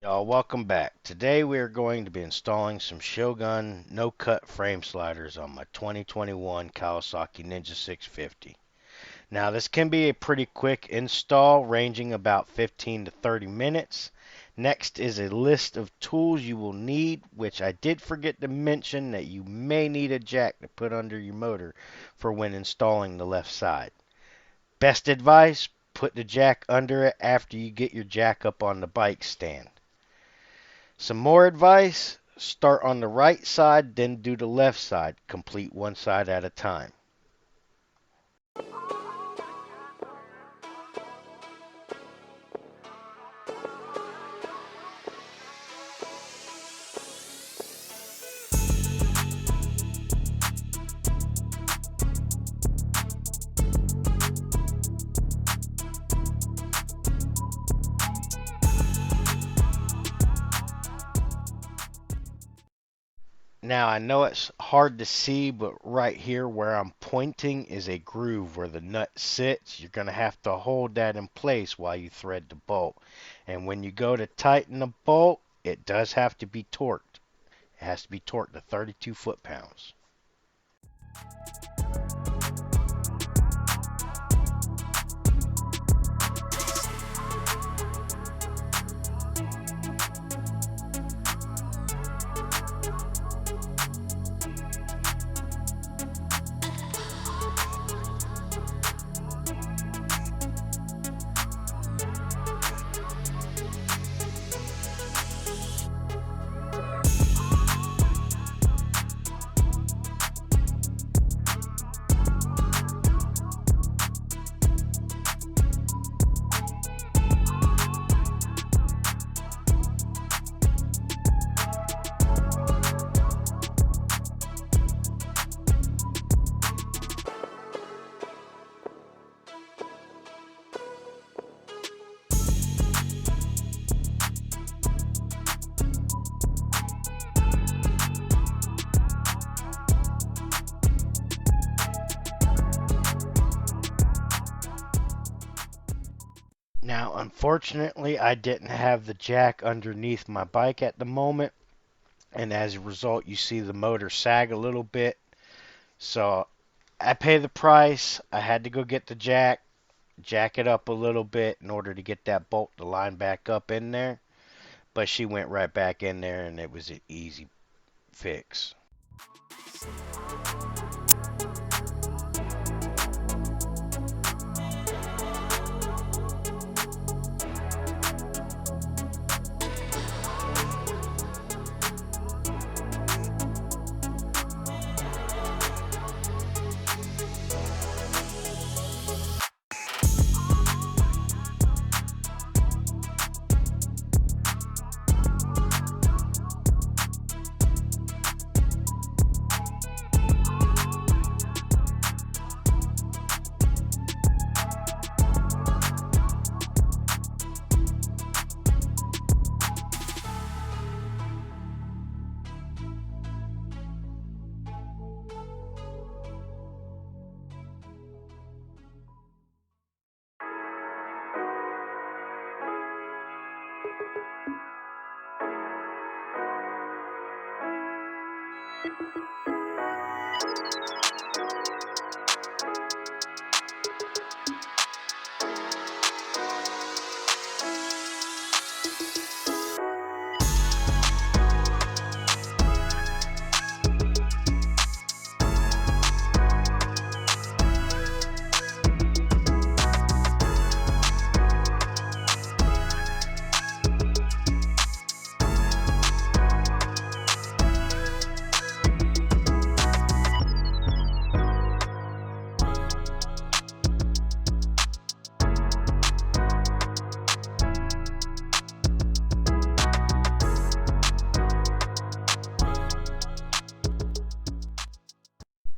Y'all, welcome back. Today we are going to be installing some Shogun no-cut frame sliders on my 2021 Kawasaki Ninja 650. Now this can be a pretty quick install ranging about 15 to 30 minutes. Next is a list of tools you will need, which I did forget to mention that you may need a jack to put under your motor for when installing the left side. Best advice, put the jack under it after you get your jack up on the bike stand. Some more advice, start on the right side, then do the left side. Complete one side at a time. Now I know it's hard to see, but right here where I'm pointing is a groove where the nut sits. You're going to have to hold that in place while you thread the bolt. And when you go to tighten the bolt, it does have to be torqued. It has to be torqued to 32 foot-pounds. Now, unfortunately, I didn't have the jack underneath my bike at the moment, and as a result, you see the motor sag a little bit. So I pay the price. I had to go get the jack it up a little bit in order to get that bolt to line back up in there. But she went right back in there, and it was an easy fix.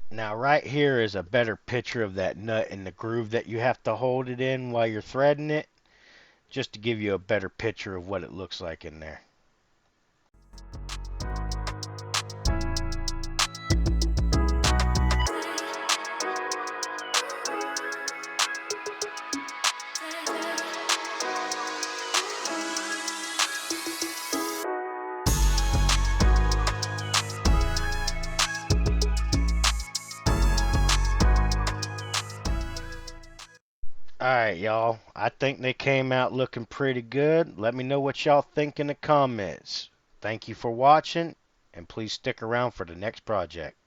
Now right here is a better picture of that nut and the groove that you have to hold it in while you're threading it, just to give you a better picture of what it looks like in there. Alright, y'all. I think they came out looking pretty good. Let me know what y'all think in the comments. Thank you for watching, and please stick around for the next project.